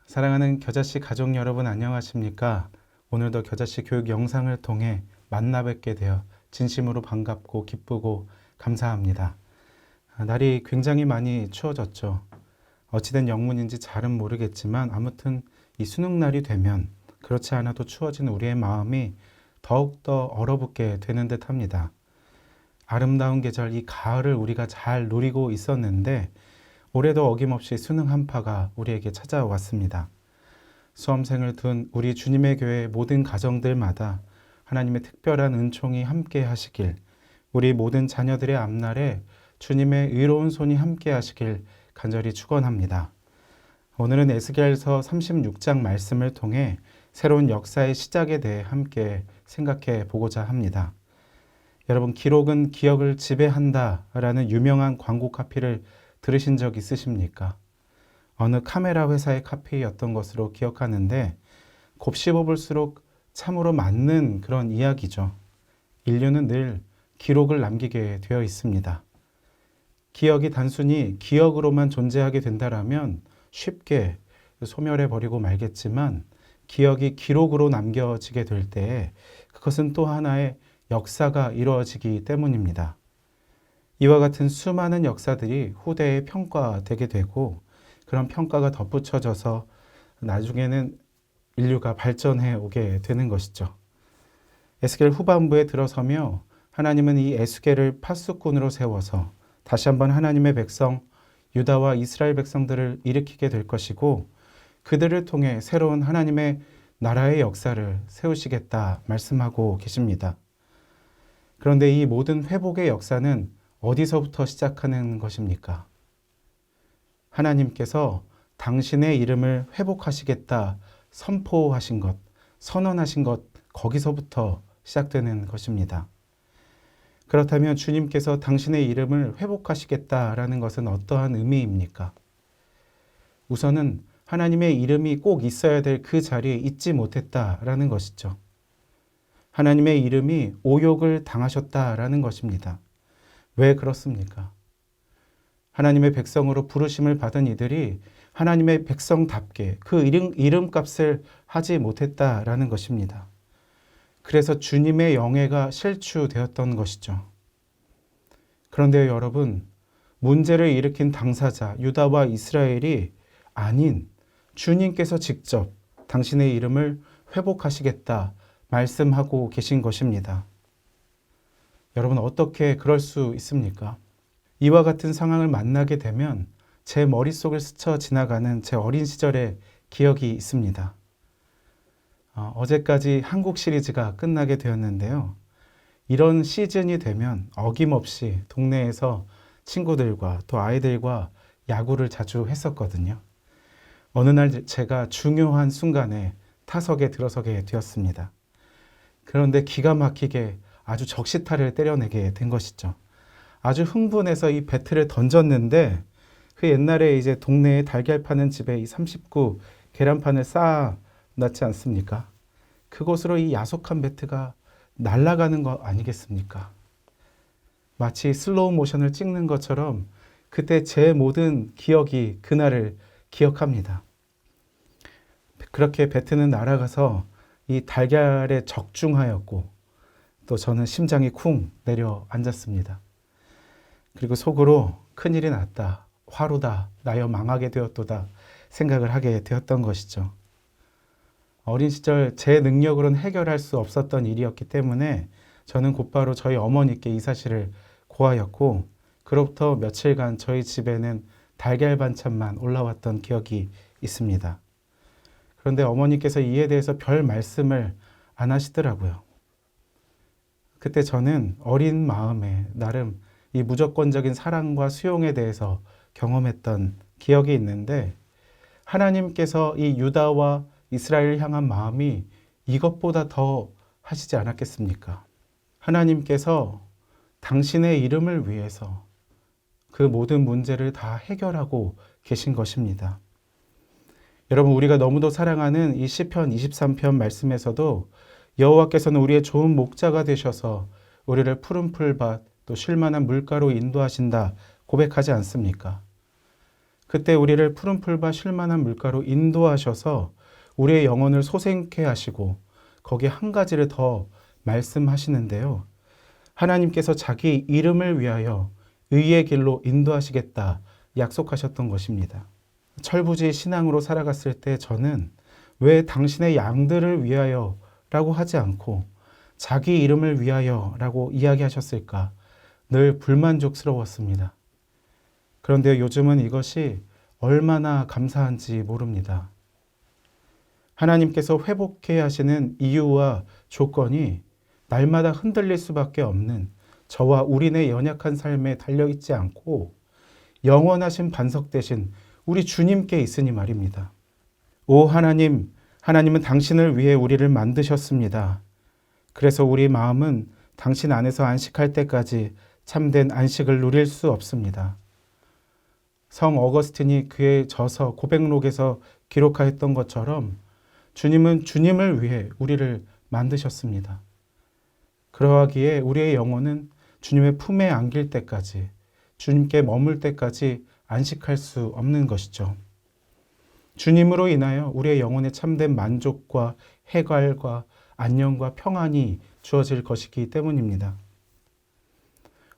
사랑하는 겨자씨 가족 여러분 안녕하십니까? 오늘도 겨자씨 교육 영상을 통해 만나 뵙게 되어 진심으로 반갑고 기쁘고 감사합니다. 날이 굉장히 많이 추워졌죠. 어찌된 영문인지 잘은 모르겠지만 아무튼 이 수능날이 되면 그렇지 않아도 추워진 우리의 마음이 더욱더 얼어붙게 되는 듯 합니다. 아름다운 계절 이 가을을 우리가 잘 누리고 있었는데 올해도 어김없이 수능 한파가 우리에게 찾아왔습니다. 수험생을 둔 우리 주님의 교회 모든 가정들마다 하나님의 특별한 은총이 함께 하시길, 우리 모든 자녀들의 앞날에 주님의 의로운 손이 함께 하시길 간절히 축원합니다. 오늘은 에스겔서 36장 말씀을 통해 새로운 역사의 시작에 대해 함께 생각해 보고자 합니다. 여러분, 기록은 기억을 지배한다라는 유명한 광고 카피를 들으신 적 있으십니까? 어느 카메라 회사의 카피였던 것으로 기억하는데 곱씹어볼수록 참으로 맞는 그런 이야기죠. 인류는 늘 기록을 남기게 되어 있습니다. 기억이 단순히 기억으로만 존재하게 된다면 쉽게 소멸해버리고 말겠지만 기억이 기록으로 남겨지게 될 때 그것은 또 하나의 역사가 이루어지기 때문입니다. 이와 같은 수많은 역사들이 후대에 평가되게 되고 그런 평가가 덧붙여져서 나중에는 인류가 발전해 오게 되는 것이죠. 에스겔 후반부에 들어서며 하나님은 이 에스겔을 파수꾼으로 세워서 다시 한번 하나님의 백성 유다와 이스라엘 백성들을 일으키게 될 것이고 그들을 통해 새로운 하나님의 나라의 역사를 세우시겠다 말씀하고 계십니다. 그런데 이 모든 회복의 역사는 어디서부터 시작하는 것입니까? 하나님께서 당신의 이름을 회복하시겠다 선포하신 것, 선언하신 것, 거기서부터 시작되는 것입니다. 그렇다면 주님께서 당신의 이름을 회복하시겠다라는 것은 어떠한 의미입니까? 우선은 하나님의 이름이 꼭 있어야 될 그 자리에 있지 못했다라는 것이죠. 하나님의 이름이 오욕을 당하셨다라는 것입니다. 왜 그렇습니까? 하나님의 백성으로 부르심을 받은 이들이 하나님의 백성답게 그 이름값을 하지 못했다라는 것입니다. 그래서 주님의 영예가 실추되었던 것이죠. 그런데 여러분, 문제를 일으킨 당사자 유다와 이스라엘이 아닌 주님께서 직접 당신의 이름을 회복하시겠다 말씀하고 계신 것입니다. 여러분, 어떻게 그럴 수 있습니까? 이와 같은 상황을 만나게 되면 제 머릿속을 스쳐 지나가는 제 어린 시절의 기억이 있습니다. 어제까지 한국 시리즈가 끝나게 되었는데요. 이런 시즌이 되면 어김없이 동네에서 친구들과 또 아이들과 야구를 자주 했었거든요. 어느 날 제가 중요한 순간에 타석에 들어서게 되었습니다. 그런데 기가 막히게 아주 적시타를 때려내게 된 것이죠. 아주 흥분해서 이 배트를 던졌는데 그 옛날에 이제 동네에 달걀 파는 집에 이 39 계란판을 쌓아놨지 않습니까? 그곳으로 이 야속한 배트가 날아가는 거 아니겠습니까? 마치 슬로우 모션을 찍는 것처럼 그때 제 모든 기억이 그날을 기억합니다. 그렇게 배트는 날아가서 이 달걀에 적중하였고 또 저는 심장이 쿵 내려앉았습니다. 그리고 속으로 큰일이 났다, 화루다, 나여 망하게 되었도다 생각을 하게 되었던 것이죠. 어린 시절 제 능력으로는 해결할 수 없었던 일이었기 때문에 저는 곧바로 저희 어머니께 이 사실을 고하였고 그로부터 며칠간 저희 집에는 달걀 반찬만 올라왔던 기억이 있습니다. 그런데 어머니께서 이에 대해서 별 말씀을 안 하시더라고요. 그때 저는 어린 마음에 나름 이 무조건적인 사랑과 수용에 대해서 경험했던 기억이 있는데 하나님께서 이 유다와 이스라엘을 향한 마음이 이것보다 더 하시지 않았겠습니까? 하나님께서 당신의 이름을 위해서 그 모든 문제를 다 해결하고 계신 것입니다. 여러분, 우리가 너무도 사랑하는 이 시편 23편 말씀에서도 여호와께서는 우리의 좋은 목자가 되셔서 우리를 푸른 풀밭 또 쉴만한 물가로 인도하신다 고백하지 않습니까? 그때 우리를 푸른 풀과 쉴만한 물가로 인도하셔서 우리의 영혼을 소생케 하시고 거기에 한 가지를 더 말씀하시는데요. 하나님께서 자기 이름을 위하여 의의 길로 인도하시겠다 약속하셨던 것입니다. 철부지 신앙으로 살아갔을 때 저는 왜 당신의 양들을 위하여 라고 하지 않고 자기 이름을 위하여 라고 이야기하셨을까 늘 불만족스러웠습니다. 그런데 요즘은 이것이 얼마나 감사한지 모릅니다. 하나님께서 회복해야 하시는 이유와 조건이 날마다 흔들릴 수밖에 없는 저와 우리네 연약한 삶에 달려있지 않고 영원하신 반석 대신 우리 주님께 있으니 말입니다. 오 하나님, 하나님은 당신을 위해 우리를 만드셨습니다. 그래서 우리 마음은 당신 안에서 안식할 때까지 참된 안식을 누릴 수 없습니다. 성 어거스틴이 그의 저서 고백록에서 기록하였던 것처럼 주님은 주님을 위해 우리를 만드셨습니다. 그러하기에 우리의 영혼은 주님의 품에 안길 때까지, 주님께 머물 때까지 안식할 수 없는 것이죠. 주님으로 인하여 우리의 영혼에 참된 만족과 해갈과 안녕과 평안이 주어질 것이기 때문입니다.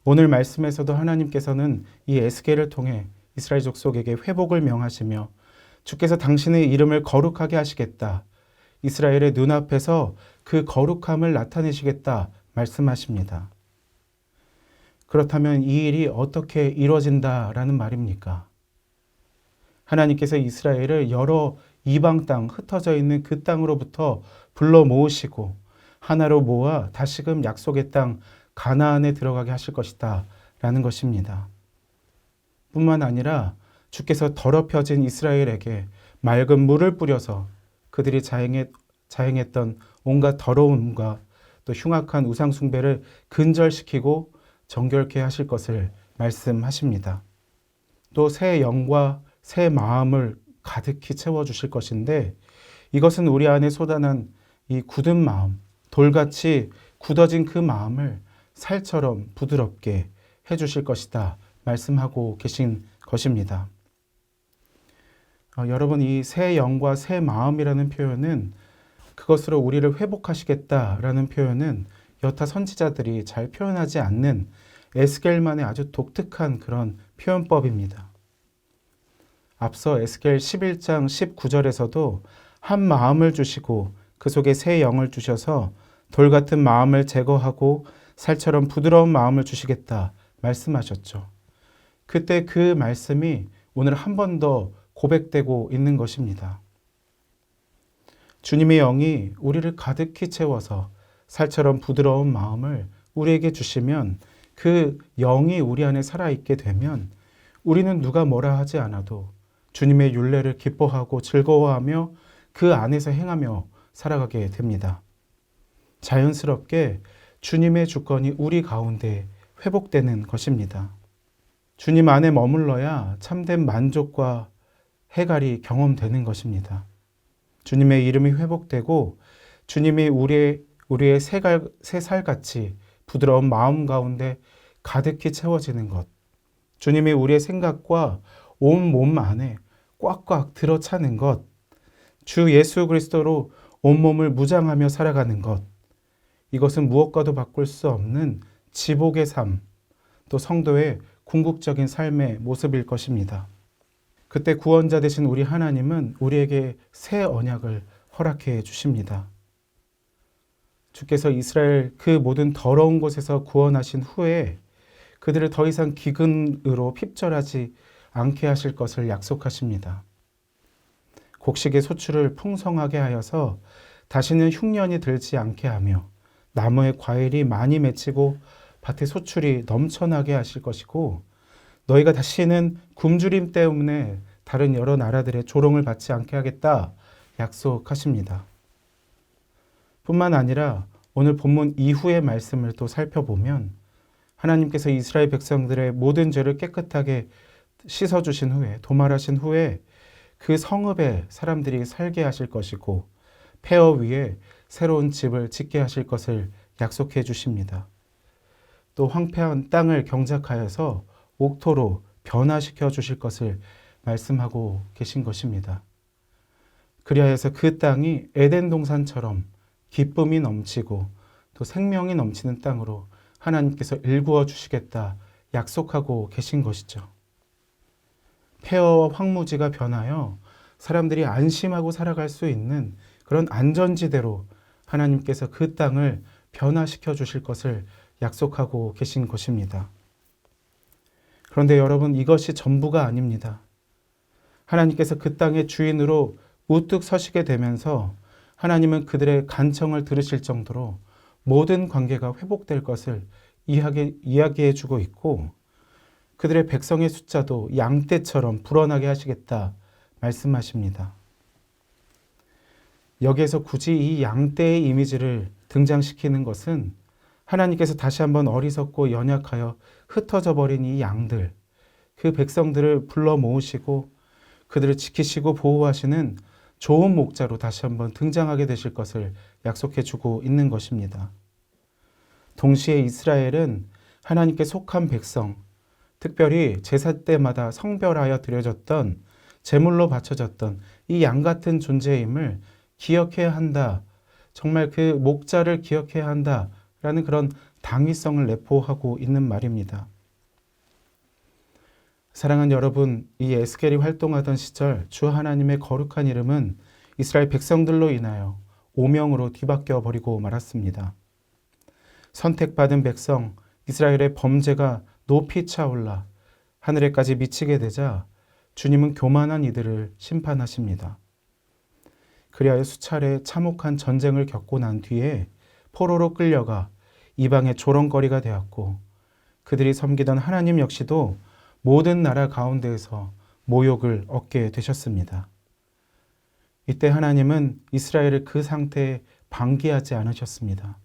오늘 말씀에서도 하나님께서는 이 에스겔을 통해 이스라엘 족속에게 회복을 명하시며 주께서 당신의 이름을 거룩하게 하시겠다. 이스라엘의 눈앞에서 그 거룩함을 나타내시겠다 말씀하십니다. 그렇다면 이 일이 어떻게 이루어진다라는 말입니까? 하나님께서 이스라엘을 여러 이방 땅, 흩어져 있는 그 땅으로부터 불러 모으시고 하나로 모아 다시금 약속의 땅 가나안에 들어가게 하실 것이다 라는 것입니다. 뿐만 아니라 주께서 더럽혀진 이스라엘에게 맑은 물을 뿌려서 그들이 자행했던 온갖 더러움과 또 흉악한 우상 숭배를 근절시키고 정결케 하실 것을 말씀하십니다. 또 새 영과 새 마음을 가득히 채워주실 것인데 이것은 우리 안에 쏟아난 이 굳은 마음, 돌같이 굳어진 그 마음을 살처럼 부드럽게 해주실 것이다 말씀하고 계신 것입니다. 여러분, 이 새 영과 새 마음이라는 표현은 그것으로 우리를 회복하시겠다라는 표현은 여타 선지자들이 잘 표현하지 않는 에스겔만의 아주 독특한 그런 표현법입니다. 앞서 에스겔 11장 19절에서도 한 마음을 주시고 그 속에 새 영을 주셔서 돌 같은 마음을 제거하고 살처럼 부드러운 마음을 주시겠다 말씀하셨죠. 그때 그 말씀이 오늘 한 번 더 고백되고 있는 것입니다. 주님의 영이 우리를 가득히 채워서 살처럼 부드러운 마음을 우리에게 주시면 그 영이 우리 안에 살아있게 되면 우리는 누가 뭐라 하지 않아도 주님의 율례를 기뻐하고 즐거워하며 그 안에서 행하며 살아가게 됩니다. 자연스럽게 주님의 주권이 우리 가운데 회복되는 것입니다. 주님 안에 머물러야 참된 만족과 해갈이 경험되는 것입니다. 주님의 이름이 회복되고 주님이 우리의 새살같이 부드러운 마음 가운데 가득히 채워지는 것, 주님이 우리의 생각과 온 몸 안에 꽉꽉 들어차는 것, 주 예수 그리스도로 온몸을 무장하며 살아가는 것, 이것은 무엇과도 바꿀 수 없는 지복의 삶, 또 성도의 궁극적인 삶의 모습일 것입니다. 그때 구원자 되신 우리 하나님은 우리에게 새 언약을 허락해 주십니다. 주께서 이스라엘 그 모든 더러운 곳에서 구원하신 후에 그들을 더 이상 기근으로 핍절하지 않게 하실 것을 약속하십니다. 곡식의 소출을 풍성하게 하여서 다시는 흉년이 들지 않게 하며 나무의 과일이 많이 맺히고 밭의 소출이 넘쳐나게 하실 것이고 너희가 다시는 굶주림 때문에 다른 여러 나라들의 조롱을 받지 않게 하겠다 약속하십니다. 뿐만 아니라 오늘 본문 이후의 말씀을 또 살펴보면 하나님께서 이스라엘 백성들의 모든 죄를 깨끗하게 씻어주신 후에 도말하신 후에 그 성읍에 사람들이 살게 하실 것이고 폐허 위에 새로운 집을 짓게 하실 것을 약속해 주십니다. 또 황폐한 땅을 경작하여서 옥토로 변화시켜 주실 것을 말씀하고 계신 것입니다. 그리하여서 그 땅이 에덴 동산처럼 기쁨이 넘치고 또 생명이 넘치는 땅으로 하나님께서 일구어 주시겠다 약속하고 계신 것이죠. 폐허와 황무지가 변하여 사람들이 안심하고 살아갈 수 있는 그런 안전지대로 하나님께서 그 땅을 변화시켜 주실 것을 약속하고 계신 것입니다. 그런데 여러분, 이것이 전부가 아닙니다. 하나님께서 그 땅의 주인으로 우뚝 서시게 되면서 하나님은 그들의 간청을 들으실 정도로 모든 관계가 회복될 것을 이야기해 주고 있고, 그들의 백성의 숫자도 양떼처럼 불어나게 하시겠다 말씀하십니다. 여기에서 굳이 이 양떼의 이미지를 등장시키는 것은 하나님께서 다시 한번 어리석고 연약하여 흩어져 버린 이 양들, 그 백성들을 불러 모으시고 그들을 지키시고 보호하시는 좋은 목자로 다시 한번 등장하게 되실 것을 약속해 주고 있는 것입니다. 동시에 이스라엘은 하나님께 속한 백성, 특별히 제사 때마다 성별하여 드려졌던 제물로 바쳐졌던 이 양 같은 존재임을 기억해야 한다. 정말 그 목자를 기억해야 한다라는 그런 당위성을 내포하고 있는 말입니다. 사랑하는 여러분, 이 에스겔이 활동하던 시절 주 하나님의 거룩한 이름은 이스라엘 백성들로 인하여 오명으로 뒤바뀌어 버리고 말았습니다. 선택받은 백성 이스라엘의 범죄가 높이 차올라 하늘에까지 미치게 되자 주님은 교만한 이들을 심판하십니다. 그리하여 수차례 참혹한 전쟁을 겪고 난 뒤에 포로로 끌려가 이방의 조롱거리가 되었고, 그들이 섬기던 하나님 역시도 모든 나라 가운데에서 모욕을 얻게 되셨습니다. 이때 하나님은 이스라엘을 그 상태에 방기하지 않으셨습니다.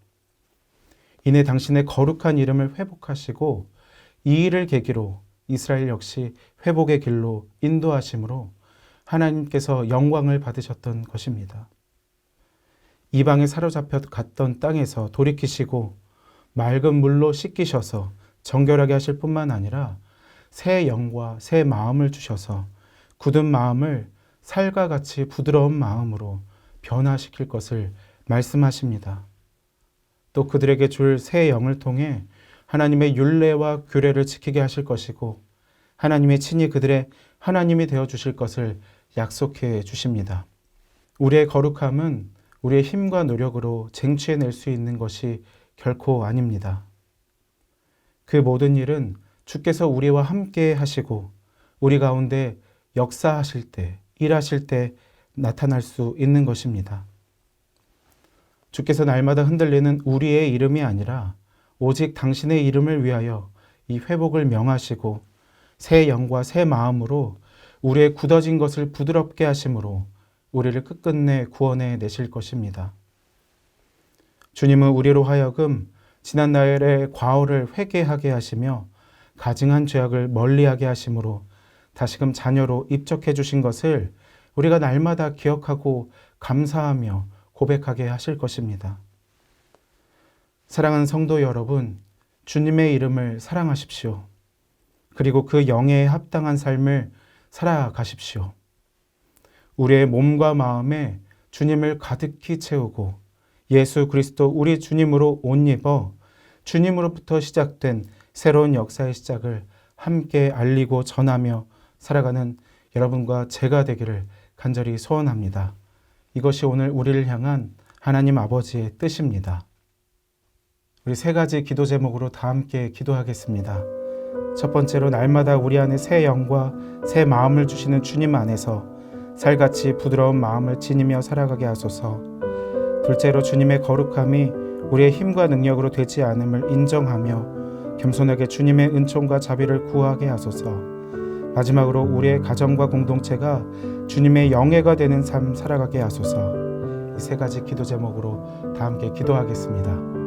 이내 당신의 거룩한 이름을 회복하시고 이 일을 계기로 이스라엘 역시 회복의 길로 인도하심으로 하나님께서 영광을 받으셨던 것입니다. 이방에 사로잡혀 갔던 땅에서 돌이키시고 맑은 물로 씻기셔서 정결하게 하실 뿐만 아니라 새 영과 새 마음을 주셔서 굳은 마음을 살과 같이 부드러운 마음으로 변화시킬 것을 말씀하십니다. 또 그들에게 줄 새 영을 통해 하나님의 율례와 규례를 지키게 하실 것이고 하나님의 친히 그들의 하나님이 되어 주실 것을 약속해 주십니다. 우리의 거룩함은 우리의 힘과 노력으로 쟁취해낼 수 있는 것이 결코 아닙니다. 그 모든 일은 주께서 우리와 함께 하시고 우리 가운데 역사하실 때, 일하실 때 나타날 수 있는 것입니다. 주께서 날마다 흔들리는 우리의 이름이 아니라 오직 당신의 이름을 위하여 이 회복을 명하시고 새 영과 새 마음으로 우리의 굳어진 것을 부드럽게 하심으로 우리를 끝끝내 구원해 내실 것입니다. 주님은 우리로 하여금 지난날의 과오를 회개하게 하시며 가증한 죄악을 멀리하게 하심으로 다시금 자녀로 입적해 주신 것을 우리가 날마다 기억하고 감사하며 고백하게 하실 것입니다. 사랑하는 성도 여러분, 주님의 이름을 사랑하십시오. 그리고 그 영에 합당한 삶을 살아가십시오. 우리의 몸과 마음에 주님을 가득히 채우고 예수 그리스도 우리 주님으로 옷 입어 주님으로부터 시작된 새로운 역사의 시작을 함께 알리고 전하며 살아가는 여러분과 제가 되기를 간절히 소원합니다. 이것이 오늘 우리를 향한 하나님 아버지의 뜻입니다. 우리 세 가지 기도 제목으로 다 함께 기도하겠습니다. 첫 번째로 날마다 우리 안에 새 영과 새 마음을 주시는 주님 안에서 살같이 부드러운 마음을 지니며 살아가게 하소서. 둘째로 주님의 거룩함이 우리의 힘과 능력으로 되지 않음을 인정하며 겸손하게 주님의 은총과 자비를 구하게 하소서. 마지막으로 우리의 가정과 공동체가 주님의 영예가 되는 삶 살아가게 하소서. 이 세 가지 기도 제목으로 다 함께 기도하겠습니다.